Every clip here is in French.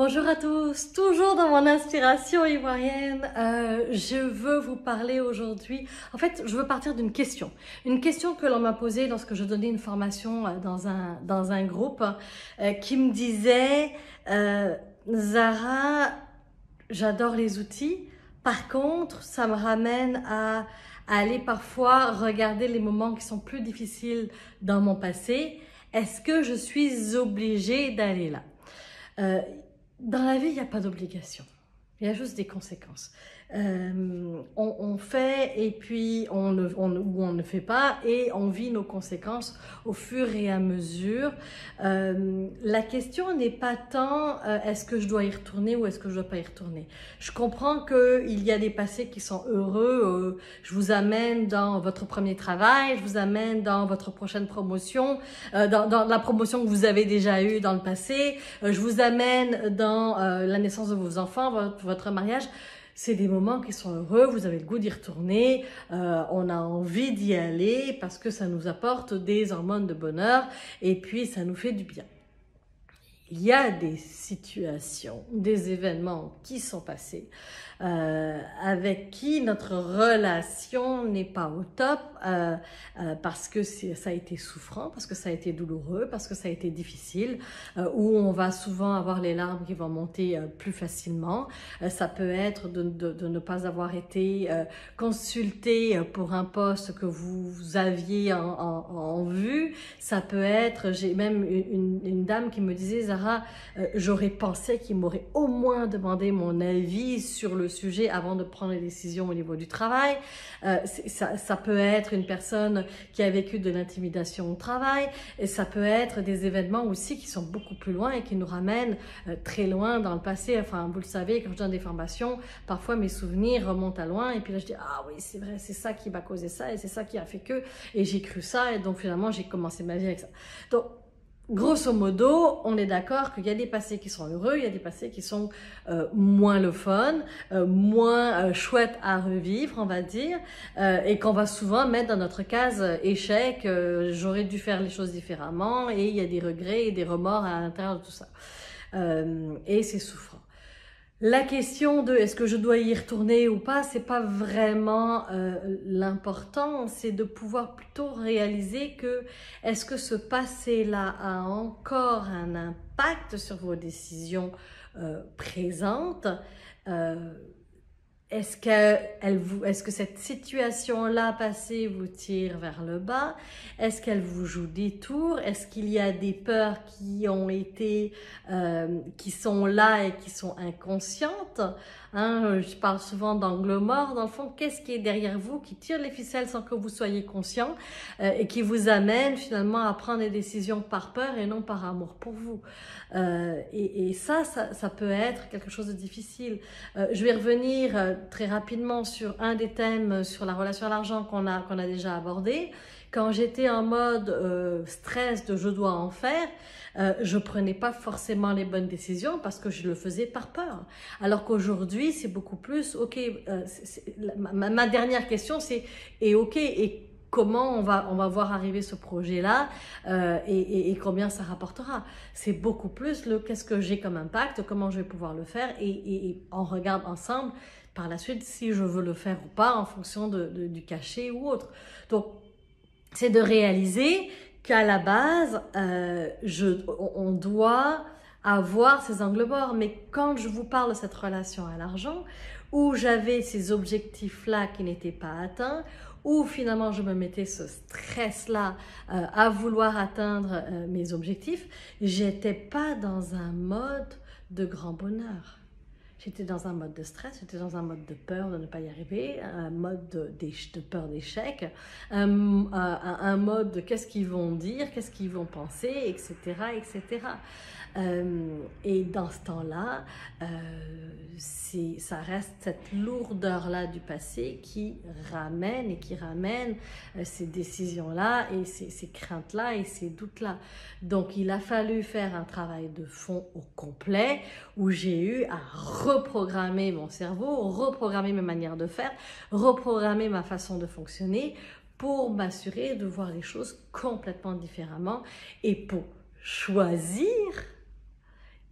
Bonjour à tous, toujours dans mon inspiration ivoirienne, je veux vous parler aujourd'hui, en fait je veux partir d'une question. Une question que l'on m'a posée lorsque je donnais une formation dans un groupe qui me disait Zara, j'adore les outils, par contre ça me ramène à aller parfois regarder les moments qui sont plus difficiles dans mon passé. Est-ce que je suis obligée d'aller là? Dans la vie, il n'y a pas d'obligation. Il y a juste des conséquences. On fait et puis on ne fait pas et on vit nos conséquences au fur et à mesure. La question n'est pas tant est-ce que je dois y retourner ou est-ce que je ne dois pas y retourner. Je comprends qu'il y a des passés qui sont heureux. Je vous amène dans votre premier travail, je vous amène dans votre prochaine promotion, dans la promotion que vous avez déjà eue dans le passé. Je vous amène dans la naissance de vos enfants, votre mariage. C'est des moments qui sont heureux, vous avez le goût d'y retourner, on a envie d'y aller parce que ça nous apporte des hormones de bonheur et puis ça nous fait du bien. Il y a des situations, des événements qui sont passés avec qui notre relation n'est pas au top parce que ça a été souffrant, parce que ça a été douloureux, parce que ça a été difficile, où on va souvent avoir les larmes qui vont monter plus facilement. Ça peut être de ne pas avoir été consulté pour un poste que vous aviez en vue. Ça peut être, j'ai même une dame qui me disait, Zara, j'aurais pensé qu'il m'aurait au moins demandé mon avis sur le sujet avant de prendre les décisions au niveau du travail. Ça peut être une personne qui a vécu de l'intimidation au travail et ça peut être des événements aussi qui sont beaucoup plus loin et qui nous ramènent très loin dans le passé. Enfin, vous le savez, quand je donne des formations, parfois mes souvenirs remontent à loin et puis là je dis ah oui c'est vrai, c'est ça qui m'a causé ça et c'est ça qui a fait que et j'ai cru ça et donc finalement j'ai commencé ma vie avec ça. Donc grosso modo, on est d'accord qu'il y a des passés qui sont heureux, il y a des passés qui sont moins le fun, moins chouettes à revivre, on va dire, et qu'on va souvent mettre dans notre case échec, j'aurais dû faire les choses différemment, et il y a des regrets et des remords à l'intérieur de tout ça. Et c'est souffrant. La question de est-ce que je dois y retourner ou pas, c'est pas vraiment l'important, c'est de pouvoir plutôt réaliser que est-ce que ce passé-là a encore un impact sur vos décisions présentes. Est-ce que cette situation-là passée vous tire vers le bas? Est-ce qu'elle vous joue des tours? Est-ce qu'il y a des peurs qui ont été, qui sont là et qui sont inconscientes? Hein, je parle souvent d'angle mort. Dans le fond, qu'est-ce qui est derrière vous, qui tire les ficelles sans que vous soyez conscient et qui vous amène finalement à prendre des décisions par peur et non par amour pour vous? Et ça peut être quelque chose de difficile. Je vais revenir très rapidement sur un des thèmes sur la relation à l'argent qu'on a déjà abordé. Quand j'étais en mode stress de je dois en faire, je prenais pas forcément les bonnes décisions parce que je le faisais par peur. Alors qu'aujourd'hui, c'est beaucoup plus, ok, ma dernière question c'est, et ok, et comment on va voir arriver ce projet-là et combien ça rapportera. C'est beaucoup plus le qu'est-ce que j'ai comme impact, comment je vais pouvoir le faire et on regarde ensemble par la suite si je veux le faire ou pas en fonction du cachet ou autre. Donc, c'est de réaliser qu'à la base, on doit avoir ces angles morts. Mais quand je vous parle de cette relation à l'argent, où j'avais ces objectifs-là qui n'étaient pas atteints, où finalement je me mettais ce stress-là à vouloir atteindre mes objectifs, j'étais pas dans un mode de grand bonheur. J'étais dans un mode de stress, j'étais dans un mode de peur de ne pas y arriver, un mode de peur d'échec, un mode de qu'est-ce qu'ils vont dire, qu'est-ce qu'ils vont penser, etc. etc. Et dans ce temps-là, ça reste cette lourdeur-là du passé qui ramène ces décisions-là et ces craintes-là et ces doutes-là. Donc, il a fallu faire un travail de fond au complet où j'ai eu à reprogrammer mon cerveau, reprogrammer mes manières de faire, reprogrammer ma façon de fonctionner pour m'assurer de voir les choses complètement différemment et pour choisir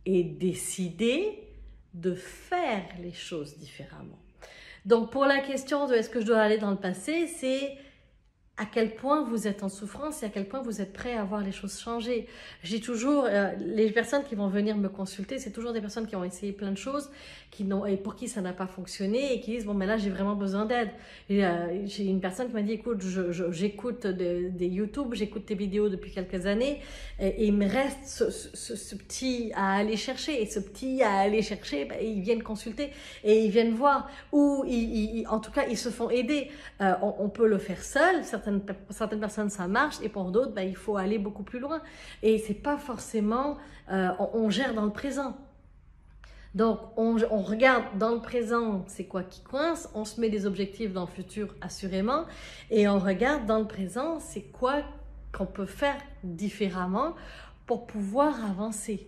et décider de faire les choses différemment. Donc pour la question de est-ce que je dois aller dans le passé, c'est à quel point vous êtes en souffrance et à quel point vous êtes prêt à voir les choses changer. J'ai toujours, les personnes qui vont venir me consulter, c'est toujours des personnes qui ont essayé plein de choses et pour qui ça n'a pas fonctionné et qui disent, bon, mais là, j'ai vraiment besoin d'aide. J'ai une personne qui m'a dit, écoute, j'écoute des YouTube, j'écoute tes vidéos depuis quelques années et il me reste ce petit à aller chercher. Et ce petit à aller chercher, ben, ils viennent consulter et ils viennent voir ou en tout cas, ils se font aider. On peut le faire seul, certaines personnes ça marche et pour d'autres ben, il faut aller beaucoup plus loin et c'est pas forcément on gère dans le présent, donc on regarde dans le présent c'est quoi qui coince, on se met des objectifs dans le futur assurément et on regarde dans le présent c'est quoi qu'on peut faire différemment pour pouvoir avancer.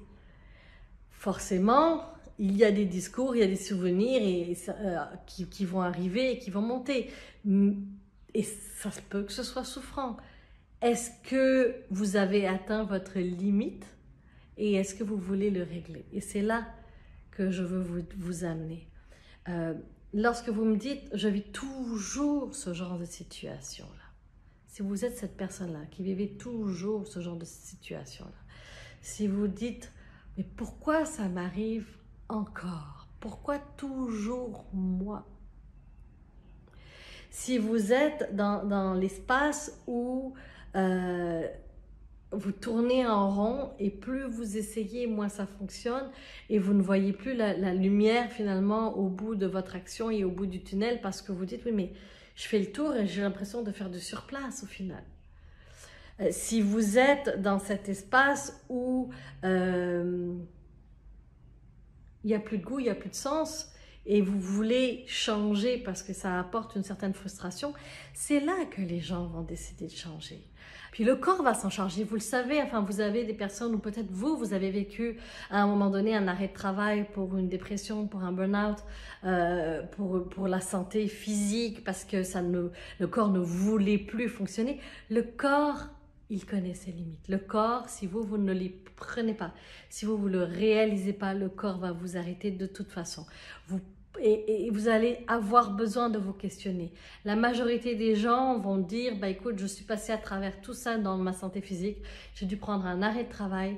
Forcément il y a des discours, il y a des souvenirs qui vont arriver et qui vont monter. Et ça se peut que ce soit souffrant. Est-ce que vous avez atteint votre limite et est-ce que vous voulez le régler? Et c'est là que je veux vous amener. Lorsque vous me dites, je vis toujours ce genre de situation-là, si vous êtes cette personne-là qui vivait toujours ce genre de situation-là, si vous dites, mais pourquoi ça m'arrive encore? Pourquoi toujours moi? Si vous êtes dans l'espace où vous tournez en rond et plus vous essayez, moins ça fonctionne et vous ne voyez plus la lumière finalement au bout de votre action et au bout du tunnel parce que vous dites, oui mais je fais le tour et j'ai l'impression de faire du surplace au final. Si vous êtes dans cet espace où il n'y a plus de goût, il n'y a plus de sens, et vous voulez changer parce que ça apporte une certaine frustration, c'est là que les gens vont décider de changer. Puis le corps va s'en charger, vous le savez, enfin vous avez des personnes, ou peut-être vous avez vécu à un moment donné un arrêt de travail pour une dépression, pour un burn-out, pour la santé physique, parce que le corps ne voulait plus fonctionner. Le corps, il connaît ses limites. Le corps, si vous ne les prenez pas, si vous ne le réalisez pas, le corps va vous arrêter de toute façon. Et vous allez avoir besoin de vous questionner. La majorité des gens vont dire, bah, écoute, je suis passée à travers tout ça dans ma santé physique, j'ai dû prendre un arrêt de travail.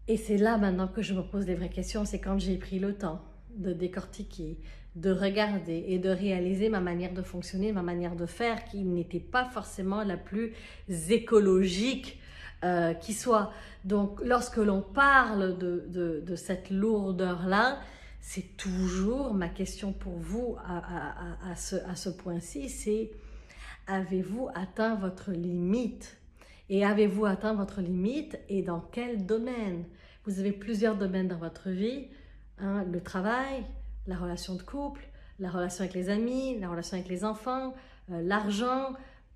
Et c'est là maintenant que je me pose des vraies questions, c'est quand j'ai pris le temps de décortiquer, de regarder et de réaliser ma manière de fonctionner, ma manière de faire qui n'était pas forcément la plus écologique qui soit. Donc lorsque l'on parle de cette lourdeur-là, c'est toujours ma question pour vous à ce point-ci, c'est avez-vous atteint votre limite? Et avez-vous atteint votre limite et dans quel domaine? Vous avez plusieurs domaines dans votre vie, hein, le travail, la relation de couple, la relation avec les amis, la relation avec les enfants, l'argent,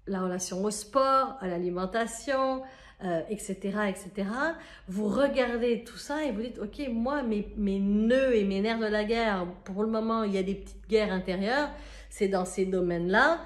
la relation au sport, à l'alimentation, etc., etc. Vous regardez tout ça et vous dites, ok, moi, mes nœuds et mes nerfs de la guerre, pour le moment, il y a des petites guerres intérieures, c'est dans ces domaines-là.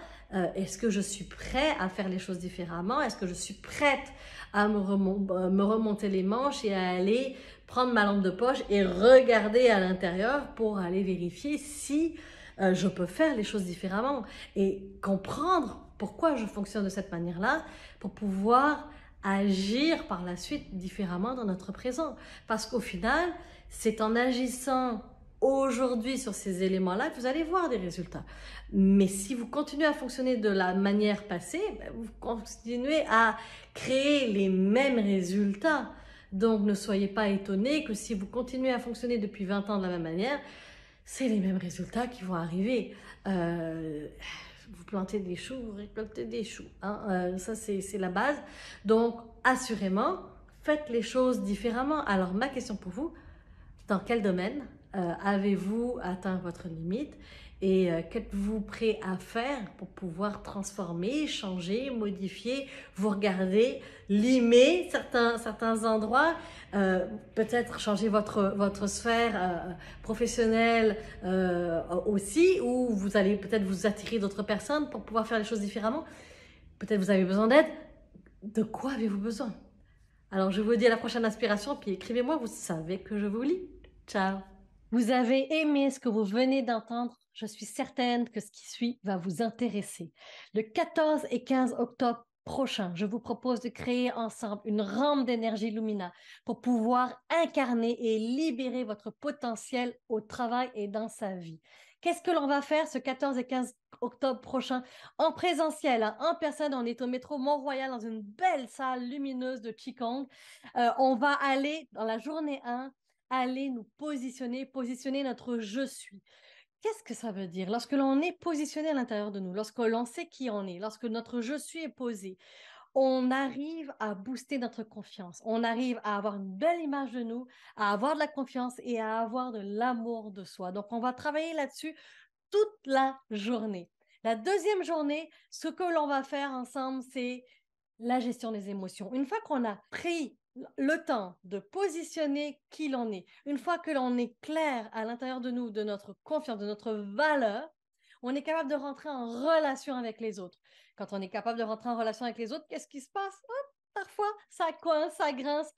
Est-ce que je suis prêt à faire les choses différemment? Est-ce que je suis prête à me remonter les manches et à aller prendre ma lampe de poche et regarder à l'intérieur pour aller vérifier si je peux faire les choses différemment et comprendre pourquoi je fonctionne de cette manière-là pour pouvoir agir par la suite différemment dans notre présent. Parce qu'au final, c'est en agissant aujourd'hui sur ces éléments-là que vous allez voir des résultats. Mais si vous continuez à fonctionner de la manière passée, vous continuez à créer les mêmes résultats. Donc ne soyez pas étonnés que si vous continuez à fonctionner depuis 20 ans de la même manière, c'est les mêmes résultats qui vont arriver. Vous plantez des choux, vous récoltez des choux. Hein? Ça, c'est la base. Donc, assurément, faites les choses différemment. Alors, ma question pour vous, dans quel domaine avez-vous atteint votre limite et qu'êtes-vous prêt à faire pour pouvoir transformer, changer, modifier, vous regarder, limer certains endroits, peut-être changer votre sphère professionnelle aussi, ou vous allez peut-être vous attirer d'autres personnes pour pouvoir faire les choses différemment. Peut-être vous avez besoin d'aide. De quoi avez-vous besoin? Alors, je vous dis à la prochaine inspiration, puis écrivez-moi, vous savez que je vous lis. Ciao! Vous avez aimé ce que vous venez d'entendre? Je suis certaine que ce qui suit va vous intéresser. Le 14 et 15 octobre prochain, je vous propose de créer ensemble une rampe d'énergie Lumina pour pouvoir incarner et libérer votre potentiel au travail et dans sa vie. Qu'est-ce que l'on va faire ce 14 et 15 octobre prochain en présentiel, hein, en personne? On est au métro Mont-Royal dans une belle salle lumineuse de Qigong. On va aller dans la journée 1 aller nous positionner notre je suis. Qu'est-ce que ça veut dire? Lorsque l'on est positionné à l'intérieur de nous, lorsque l'on sait qui on est, lorsque notre je suis est posé, on arrive à booster notre confiance. On arrive à avoir une belle image de nous, à avoir de la confiance et à avoir de l'amour de soi. Donc, on va travailler là-dessus toute la journée. La deuxième journée, ce que l'on va faire ensemble, c'est la gestion des émotions. Une fois qu'on a pris le temps de positionner qui l'on est, une fois que l'on est clair à l'intérieur de nous, de notre confiance, de notre valeur, on est capable de rentrer en relation avec les autres. Quand on est capable de rentrer en relation avec les autres, qu'est-ce qui se passe? Hop, parfois, ça coince, ça grince.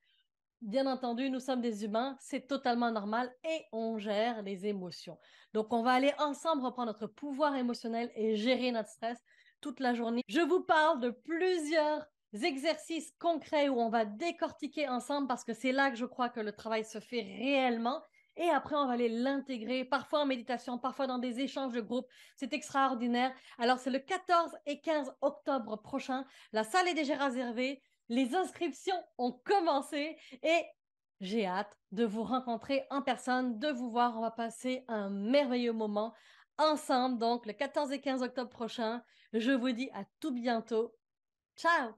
Bien entendu, nous sommes des humains, c'est totalement normal et on gère les émotions. Donc, on va aller ensemble reprendre notre pouvoir émotionnel et gérer notre stress toute la journée. Je vous parle de plusieurs exercices concrets où on va décortiquer ensemble parce que c'est là que je crois que le travail se fait réellement. Et après, on va aller l'intégrer, parfois en méditation, parfois dans des échanges de groupe. C'est extraordinaire. Alors, c'est le 14 et 15 octobre prochain. La salle est déjà réservée. Les inscriptions ont commencé et j'ai hâte de vous rencontrer en personne, de vous voir. On va passer un merveilleux moment ensemble. Donc, le 14 et 15 octobre prochain, je vous dis à tout bientôt. Ciao!